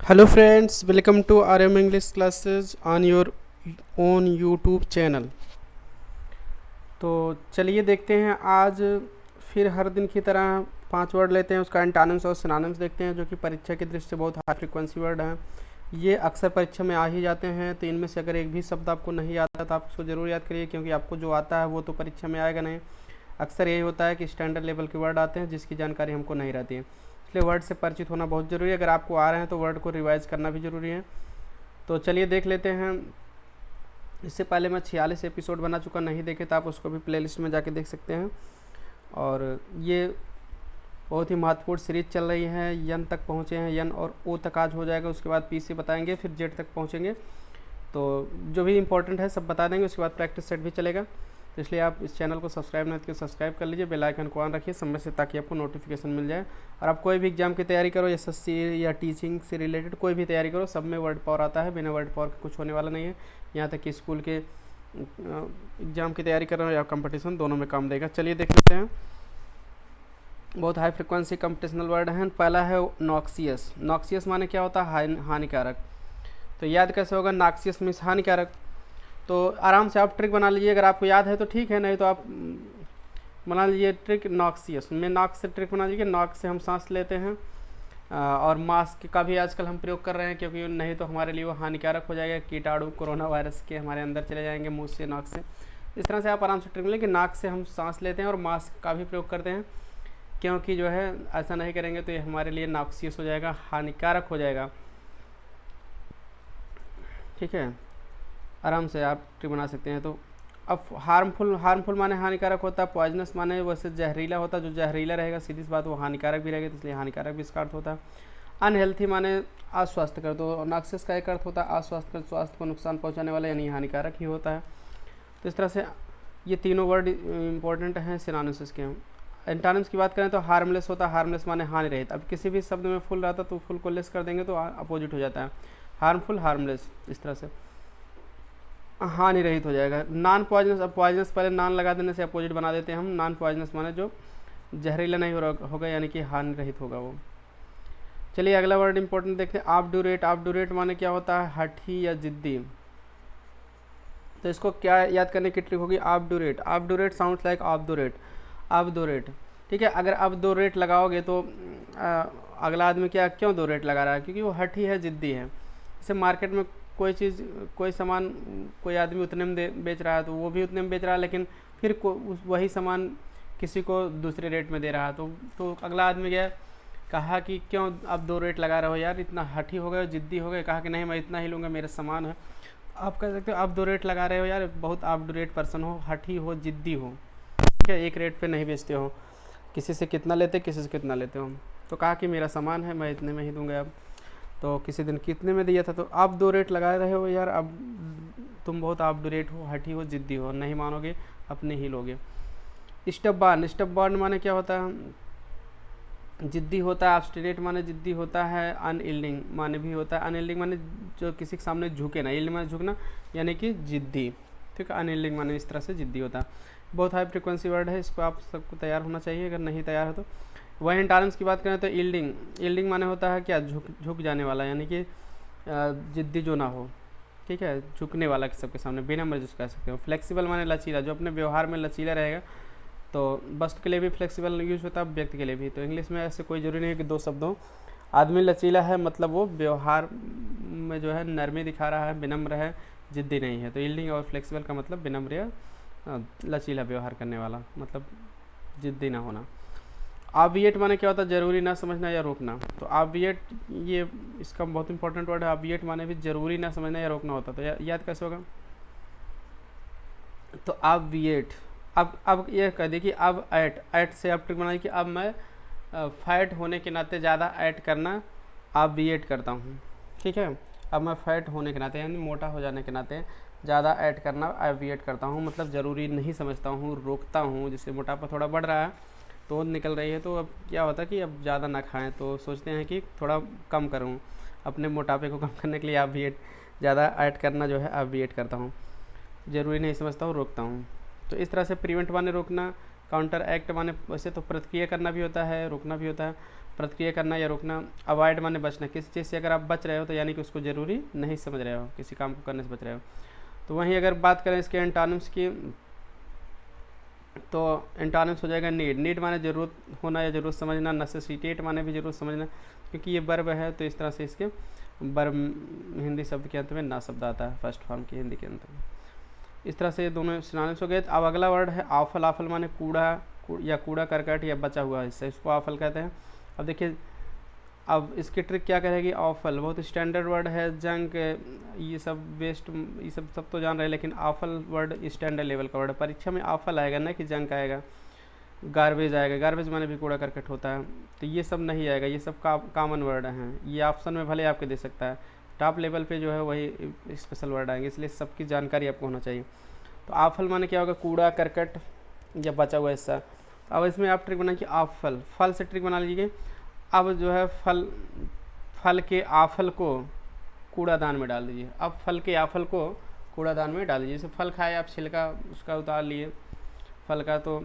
Hello friends, welcome to RM English classes on your own YouTube channel। तो चलिए देखते हैं आज फिर हर दिन की तरह 5 वर्ड लेते हैं, उसका एंटोनिम्स और सिनोनिम्स देखते हैं जो कि परीक्षा की दृष्टि से बहुत हाई फ्रिक्वेंसी वर्ड हैं। ये अक्सर परीक्षा में आ ही जाते हैं, तो इनमें से अगर एक भी शब्द आपको नहीं आता तो आप उसको ज़रूर याद करिए, क्योंकि आपको जो आता है वो तो परीक्षा में आएगा नहीं। अक्सर यही होता है कि स्टैंडर्ड लेवल के वर्ड आते हैं जिसकी जानकारी हमको नहीं रहती है, इसलिए वर्ड से परिचित होना बहुत ज़रूरी है। अगर आपको आ रहे हैं तो वर्ड को रिवाइज करना भी ज़रूरी है। तो चलिए देख लेते हैं। इससे पहले मैं 46 एपिसोड बना चुका, नहीं देखे तो आप उसको भी प्लेलिस्ट में जाके देख सकते हैं। और ये बहुत ही महत्वपूर्ण सीरीज चल रही है। यन तक पहुँचे हैं, यन और ओ तक आज हो जाएगा, उसके बाद पी से बताएंगे, फिर जेड तक पहुँचेंगे। तो जो भी इंपॉर्टेंट है सब बता देंगे, उसके बाद प्रैक्टिस सेट भी चलेगा। तो इसलिए आप इस चैनल को सब्सक्राइब नहीं तो सब्सक्राइब कर लीजिए, बेल आइकन को ऑन रखिए समय से, ताकि आपको नोटिफिकेशन मिल जाए। और आप कोई भी एग्जाम की तैयारी करो, एसएससी या टीचिंग से रिलेटेड कोई भी तैयारी करो, सब में वर्ड पावर आता है, बिना वर्ड पावर के कुछ होने वाला नहीं है। यहाँ तक कि स्कूल के एग्जाम की तैयारी कर रहे हो या कंपटीशन, दोनों में काम देगा। चलिए देख लेते हैं। बहुत हाई फ्रिक्वेंसी कंपटीशनल वर्ड हैं। पहला है नॉक्सियस। नॉक्सियस माने क्या होता है? हानिकारक। तो याद कैसे होगा? नॉक्सियस मीन्स हानिकारक। तो आराम से आप ट्रिक बना लीजिए, अगर आपको याद है तो ठीक है, नहीं तो आप बना लीजिए ट्रिक नॉक्सियस में। नॉक से ट्रिक बना लीजिए। नॉक से हम सांस लेते हैं, और मास्क का भी आजकल हम प्रयोग कर रहे हैं, क्योंकि नहीं तो हमारे लिए वो हानिकारक हो जाएगा, कीटाणु कोरोना वायरस के हमारे अंदर चले जाएंगे मुंह से, नाक से। इस तरह से आप आराम से ट्रिक लेंगे। नाक से हम सांस लेते हैं और मास्क का भी प्रयोग करते हैं, क्योंकि जो है ऐसा नहीं करेंगे तो ये हमारे लिए नॉक्सियस हो जाएगा, हानिकारक हो जाएगा। ठीक है, आराम से आप ट्रिक बना सकते हैं। तो अब हार्मफुल, हार्मफुल माने हानिकारक होता है। पॉइजनस माने वैसे जहरीला होता है, जो जहरीला रहेगा सीधी सी बात वो हानिकारक भी रहेगा, तो इसलिए हानिकारक भी इसका अर्थ होता है। अनहेल्थी माने अस्वास्थ्यकर, तो नॉक्सियस का एक अर्थ होता है अस्वास्थ्यकर, स्वास्थ्य को नुकसान पहुंचाने वाला, यानी हानिकारक ही होता है। तो इस तरह से ये तीनों वर्ड इंपॉर्टेंट हैं सिनोनिम्स के। एंटोनिम्स की बात करें तो हार्मलेस होता है। हार्मलेस माने हानि रहित। अब किसी भी शब्द में फुल रहता तो फुल को लेस कर देंगे तो अपोजिट हो जाता है, हार्मफुल, हार्मलेस, इस तरह से हानि रहित हो जाएगा। नॉन पॉइजनस, अब पॉइजनस पहले नॉन लगा देने से अपोजिट बना देते हैं हम। नॉन पॉइजनस माने जो जहरीला नहीं होगा, यानी कि हानि रहित होगा वो। चलिए अगला वर्ड इंपॉर्टेंट देखते हैं, ऑब्डूरेट। ऑब्डूरेट माने क्या होता है? हठी या जिद्दी। तो इसको क्या याद करने की ट्रिक होगी? ऑब्डूरेट। ऑब्डूरेट साउंड्स लाइक ऑब्डूरेट, ऑब्डूरेट। ठीक है, अगर अब 2 रेट लगाओगे तो अगला आदमी क्या क्यों 2 रेट लगा रहा है? क्योंकि वो हठी है, जिद्दी है। जैसे मार्केट में कोई चीज़, कोई सामान कोई आदमी उतने में बेच रहा है तो वो भी उतने में बेच रहा है, लेकिन फिर वही सामान किसी को दूसरे रेट में दे रहा है, तो अगला आदमी क्या कहा कि क्यों अब 2 रेट लगा रहे हो यार, इतना हठी हो गए, जिद्दी हो गए। कहा कि नहीं मैं इतना ही लूँगा, मेरा सामान है। आप कह सकते हो आप 2 रेट लगा रहे हो यार, बहुत आप 2 रेट पर्सन हो, हठी हो, जिद्दी हो, क्या एक रेट पे नहीं बेचते हो, किसी से कितना लेते, किसी से कितना लेते हो। तो कहा कि मेरा सामान है, मैं इतने में ही दूंगा। अब तो किसी दिन कितने में दिया था, तो आप 2 रेट लगा रहे हो यार, अब तुम बहुत आप 2 रेट हो, हठी हो, जिद्दी हो, नहीं मानोगे, अपने ही लोगे। स्टबबॉर्न। स्टबबॉर्न माने क्या होता है? जिद्दी होता है। ऑब्स्टिनेट माने जिद्दी होता है। अनयील्डिंग माने भी होता है। अनयील्डिंग माने जो किसी के सामने झुके ना, यील्डिंग माने झुकना, यानी कि जिद्दी। ठीक है, अनयील्डिंग माने इस तरह से जिद्दी होता है। बहुत हाई फ्रिक्वेंसी वर्ड है, इसको आप सबको तैयार होना चाहिए, अगर नहीं तैयार है तो। वही एंटोनिम्स की बात करें तो यील्डिंग। यील्डिंग माने होता है क्या? झुक जाने वाला, यानी कि जिद्दी जो ना हो। ठीक है, झुकने वाला सबके सामने, विनम्र जिसको कह सकते हो। फ्लेक्सिबल माने लचीला, जो अपने व्यवहार में लचीला रहेगा। तो वस्तु के लिए भी फ्लेक्सिबल यूज होता है, व्यक्ति के लिए भी। तो इंग्लिश में ऐसे कोई जरूरी नहीं है कि 2 शब्द हो। आदमी लचीला है मतलब वो व्यवहार में जो है नरमी दिखा रहा है, विनम्र है, जिद्दी नहीं है। तो यील्डिंग और फ्लेक्सिबल का मतलब विनम्र या लचीला व्यवहार करने वाला, मतलब जिद्दी ना होना। ऑब्विएट माने क्या होता है? जरूरी ना समझना या रोकना। तो ऑब्विएट, ये इसका बहुत इंपॉर्टेंट वर्ड है। ऑब्विएट माने भी जरूरी ना समझना या रोकना होता। तो याद कैसे होगा? तो ऑब्विएट, अब ये कह दी कि अब ऐट से आप ट्रिक बनाइए कि अब मैं फैट होने के नाते ज़्यादा ऐड करना ऑब्विएट करता हूँ। ठीक है, अब मैं फैट होने के नाते, यानी मोटा हो जाने के नाते ज़्यादा ऐड करना ऑब्विएट करता हूँ, मतलब ज़रूरी नहीं समझता हूँ, रोकता हूँ। जैसे मोटापा थोड़ा बढ़ रहा है, तो निकल रही है, तो अब क्या होता है कि अब ज़्यादा ना खाएं, तो सोचते हैं कि थोड़ा कम करूँ। अपने मोटापे को कम करने के लिए ऑब्विएट, ज़्यादा ऐड करना जो है ऑब्विएट करता हूँ। ज़रूरी नहीं समझता हूँ, रोकता हूँ। तो इस तरह से प्रिवेंट माने रोकना, काउंटर एक्ट माने वैसे तो प्रतिक्रिया करना भी होता है, रोकना भी होता है। प्रतिक्रिया करना या रोकना। अवॉइड माने बचना, किसी चीज़ से अगर आप बच रहे हो तो यानी कि उसको ज़रूरी नहीं समझ रहे हो, किसी काम को करने से बच रहे हो। तो वहीं अगर बात करें इसके एंटोनिम्स की, तो एंटोनिम्स हो जाएगा नीड। नीड माने ज़रूरत होना या ज़रूरत समझना। नेसेसिटेट माने भी ज़रूरत समझना, क्योंकि ये वर्ब है तो इस तरह से इसके वर्ब हिंदी शब्द के अंत में ना शब्द आता है, फर्स्ट फॉर्म के हिंदी के अंत में। इस तरह से ये दोनों सिनोनिम्स हो गए। अब अगला वर्ड है ऑफल। ऑफल माने कूड़ा या कूड़ा करकट या बचा हुआ हिस्सा, इसको ऑफल कहते हैं। अब देखिए, अब इसकी ट्रिक क्या करेगी। ऑफल बहुत स्टैंडर्ड वर्ड है, जंक, ये सब वेस्ट, ये सब तो जान रहे हैं, लेकिन ऑफल वर्ड स्टैंडर्ड लेवल का वर्ड है। परीक्षा में ऑफल आएगा ना कि जंक आएगा। गार्बेज आएगा, गार्बेज माने भी कूड़ा करकट होता है, तो ये सब नहीं आएगा, ये सब कॉमन वर्ड हैं। ये ऑप्शन में भले आपके दे सकता है, टॉप लेवल पे जो है वही स्पेशल वर्ड आएंगे, इसलिए सबकी जानकारी आपको होना चाहिए। तो ऑफल माने क्या होगा, कूड़ा करकट या बचा हुआ हिस्सा। अब इसमें आप ट्रिक बनाइए ऑफल, फल से ट्रिक बना लीजिए। अब जो है फल के आफल को कूड़ादान में डाल दीजिए। अब फल के आफल को कूड़ादान में डाल दीजिए। जैसे फल खाए आप, छिलका उसका उतार लिए फल का, तो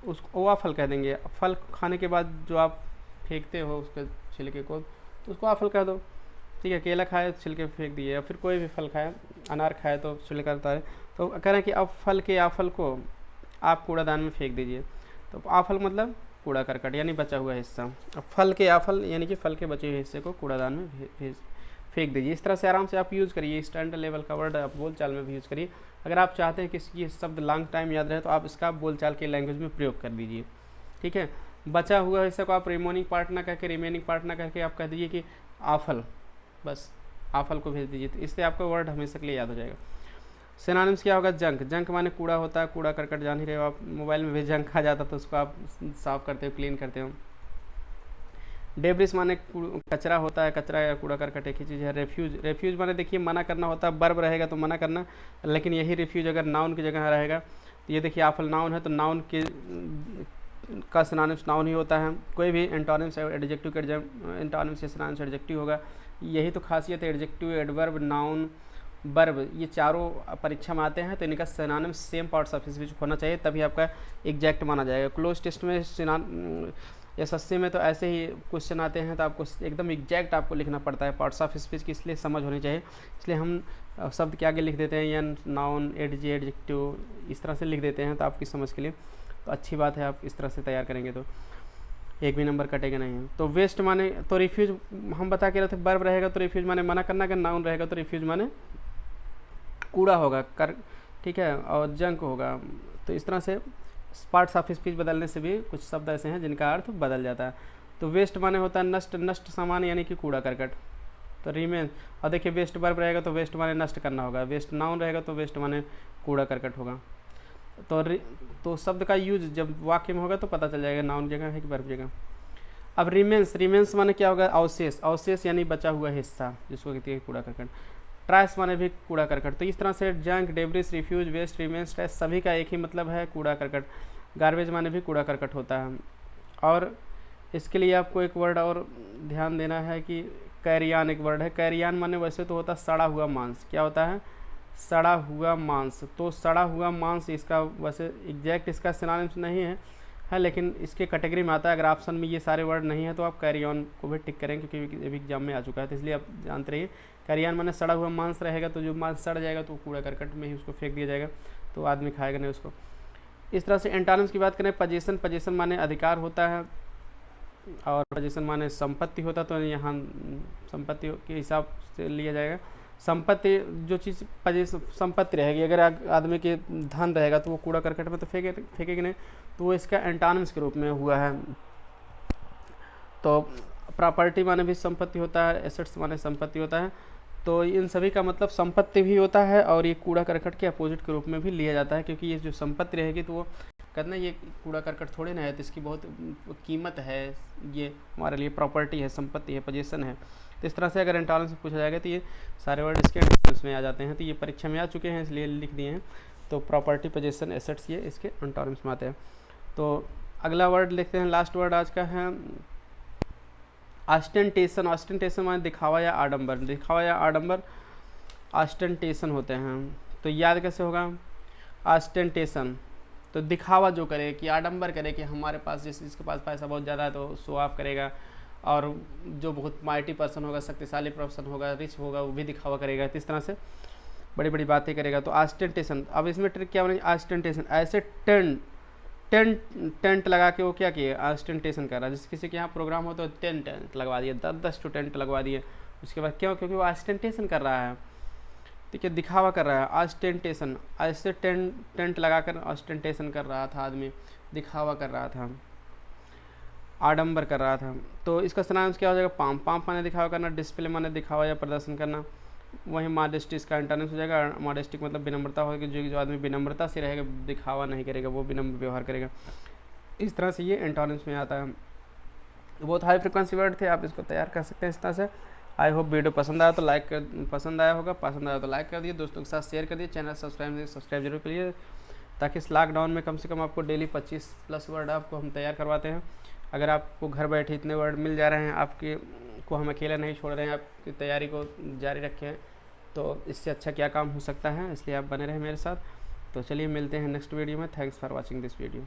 उसको आफल कह देंगे। फल खाने के बाद जो आप फेंकते हो उसके छिलके को, तो उसको आफल कह दो। ठीक है, केला खाए छिलके फेंक दिए, या फिर कोई भी फल खाए, अनार खाए तो छिलका उतारे, तो कह रहे हैं कि अब फल के आफल को आप कूड़ादान में फेंक दीजिए। तो आफल मतलब कूड़ा करकट यानी बचा हुआ हिस्सा। अब फल के आफल यानी कि फल के बचे हुए हिस्से को कूड़ादान में फेंक दीजिए। इस तरह से आराम से आप यूज़ करिए, स्टैंडर्ड लेवल का वर्ड आप बोलचाल में भी यूज़ करिए। अगर आप चाहते हैं कि ये शब्द लॉन्ग टाइम याद रहे तो आप इसका बोलचाल के लैंग्वेज में प्रयोग कर दीजिए। ठीक है, बचा हुआ हिस्सा को आप रिमेनिंग पार्ट ना करके आप कह दीजिए कि आफल, बस आफल को भेज दीजिए, तो इससे आपका वर्ड हमेशा के लिए याद हो जाएगा। सिनोनिम्स क्या होगा, जंक। जंक माने कूड़ा होता है, कूड़ा करकट जान ही रहे हो आप, मोबाइल में भी जंक आ जाता तो उसको आप साफ करते हो, क्लीन करते हो। डेब्रिस माने कचरा होता है, कचरा या कूड़ा करकट एक ही चीज़ है। रेफ्यूज, रेफ्यूज माने देखिए मना करना होता है, वर्ब रहेगा तो मना करना, लेकिन यही रिफ्यूज अगर नाउन की जगह रहेगा तो ये देखिए आफल नाउन है, तो नाउन के का सिनोनिम्स नाउन ही होता है। कोई भी एंटोनिम्स एडजेक्टिव के एंटोनिम्स या सिनोनिम्स एडजेक्टिव होगा, यही तो खासियत है। एडजेक्टिव, एडवर्ब, नाउन, वर्ब, ये चारों परीक्षा में आते हैं, तो इनका synonyms same parts of speech होना चाहिए, तभी आपका एग्जैक्ट माना जाएगा। क्लोज टेस्ट में या सस्ते में तो ऐसे ही क्वेश्चन आते हैं, तो आपको एकदम एग्जैक्ट आपको लिखना पड़ता है पार्ट्स ऑफ स्पीच की, इसलिए समझ होनी चाहिए। इसलिए हम शब्द के आगे लिख देते हैं या नाउन, एडजेक्टिव, इस तरह से लिख देते हैं, तो आपकी समझ के लिए तो अच्छी बात है। आप इस तरह से तैयार करेंगे तो एक भी नंबर कटेगा नहीं। तो वेस्ट माने तो रिफ्यूज हम बता के रहे थे, वर्ब रहेगा तो रिफ्यूज माने मना करना, अगर नाउन रहेगा तो रिफ्यूज माने कूड़ा होगा कर, ठीक है, और जंक होगा। तो इस तरह से पार्ट्स ऑफ स्पीच बदलने से भी कुछ शब्द ऐसे हैं जिनका अर्थ बदल जाता है। तो वेस्ट माने होता है नष्ट, नष्ट सामान यानी कि कूड़ा करकट। तो रिमेन, और देखिए वेस्ट वर्ब रहेगा तो वेस्ट माने नष्ट करना होगा, वेस्ट नाउन रहेगा तो वेस्ट माने कूड़ा करकट होगा। तो शब्द का यूज जब वाक्य में होगा तो पता चल जाएगा नाउन जगह है कि वर्ब जगह। अब रिमेंस, रिमेंस माने क्या होगा, अवशेष, अवशेष यानी बचा हुआ हिस्सा, जिसको कहते हैं कूड़ा करकट। ट्रैश माने भी कूड़ा करकट। तो इस तरह से junk, debris, refuse, waste, remains, trash सभी का एक ही मतलब है, कूड़ा करकट। गार्बेज माने भी कूड़ा करकट होता है। और इसके लिए आपको एक वर्ड और ध्यान देना है कि कैरियान एक वर्ड है। कैरियान माने वैसे तो होता है सड़ा हुआ मांस, क्या होता है, सड़ा हुआ मांस। तो सड़ा हुआ मांस इसका वैसे एग्जैक्ट इसका सिनोनिम्स नहीं है, लेकिन इसके कैटेगरी में आता है। अगर ऑप्शन में ये सारे वर्ड नहीं है तो आप कैरी ऑन को भी टिक करें, क्योंकि ये भी एग्जाम में आ चुका है, तो इसलिए आप जानते रहिए। कैरी ऑन माने सड़ा हुआ मांस रहेगा, तो जो मांस सड़ जाएगा तो कूड़ा करकट में ही उसको फेंक दिया जाएगा, तो आदमी खाएगा नहीं उसको। इस तरह से एंटोनिम्स की बात करें, पोजीशन, पोजीशन माने अधिकार होता है, और पोजीशन माने संपत्ति होता है, तो यहाँ संपत्ति के हिसाब से लिया जाएगा। संपत्ति जो चीज़ संपत्ति रहेगी, अगर आदमी के धन रहेगा तो वो कूड़ा करकट में तो फेंकेगी नहीं, तो वो इसका एंटोनिम्स के रूप में हुआ है। तो प्रॉपर्टी माने भी संपत्ति होता है, एसेट्स माने संपत्ति होता है, तो इन सभी का मतलब संपत्ति भी होता है, और ये कूड़ा करकट के अपोजिट के रूप में भी लिया जाता है, क्योंकि ये जो संपत्ति रहेगी तो वो कहते हैं ये कूड़ा करकट थोड़े ना है, तो इसकी बहुत कीमत है, ये हमारे लिए प्रॉपर्टी है, संपत्ति है, पोजीशन है। तो इस तरह से अगर एंटोनिम्स से पूछा जाएगा तो ये सारे वर्ड इसके एंटोनिम्स में आ जाते हैं, तो ये परीक्षा में आ चुके हैं इसलिए लिख दिए हैं। तो प्रॉपर्टी, पोजीशन, एसेट्स ये इसके एंटोनिम्स में आते हैं। तो अगला वर्ड लिखते हैं, लास्ट वर्ड आज का है ऑस्टेंटेशन। ऑस्टेंटेशन माने दिखावा या आडंबर, दिखावा या आडंबर ऑस्टेंटेशन होते हैं। तो याद कैसे होगा, ऑस्टेंटेशन तो दिखावा जो करे, कि आडंबर करे कि हमारे पास, जिसके पास पैसा बहुत ज़्यादा है तो शो ऑफ करेगा, और जो बहुत माइटी पर्सन होगा, शक्तिशाली पर्सन होगा, रिच होगा, वो भी दिखावा करेगा। तो इस तरह से बड़ी बड़ी बातें करेगा। तो ऑस्टेंटेशन, अब इसमें ट्रिक क्या बनेगी, ऑस्टेंटेशन, ऐसे टेंट टेंट टेंट लगा के वो क्या किए, ऑस्टेंटेशन कर रहा है। जैसे किसी के यहाँ प्रोग्राम हो तो टेंट लगवा दिए, 10 टू टेंट लगवा दिए। उसके बाद क्यों, क्योंकि वो ऑस्टेंटेशन कर रहा है, ठीक है, दिखावा कर रहा है, ऑस्टेंटेशन, ऐसे टेंट लगाकर ऑस्टेंटेशन कर रहा था आदमी, दिखावा कर रहा था, आडंबर कर रहा था। तो इसका सिनोनिम्स क्या हो जाएगा, पाम माने दिखावा करना, डिस्प्ले माने दिखावा या प्रदर्शन करना। वहीं मॉडेस्टी इसका एंटोनिम्स हो जाएगा। मॉडेस्टी मतलब विनम्रता होगी, जो आदमी विनम्रता से रहेगा, दिखावा नहीं करेगा, वो विनम्र व्यवहार करेगा। इस तरह से ये एंटोनिम्स में आता है। बहुत हाई फ्रिक्वेंसी वर्ड थे, आप इसको तैयार कर सकते हैं इस तरह से। आई होप वीडियो पसंद आया तो पसंद आया होगा, पसंद आया तो लाइक कर दिए, दोस्तों के साथ शेयर कर दिए, चैनल सब्सक्राइब जरूर करिए, ताकि इस लॉकडाउन में कम से कम आपको डेली 25+ वर्ड आपको हम तैयार करवाते हैं। अगर आपको घर बैठे इतने वर्ड मिल जा रहे हैं, आपके को हम अकेला नहीं छोड़ रहे हैं, आपकी तैयारी को जारी रखें, तो इससे अच्छा क्या काम हो सकता है। इसलिए आप बने रहें मेरे साथ। तो चलिए मिलते हैं नेक्स्ट वीडियो में। Thanks for watching this video.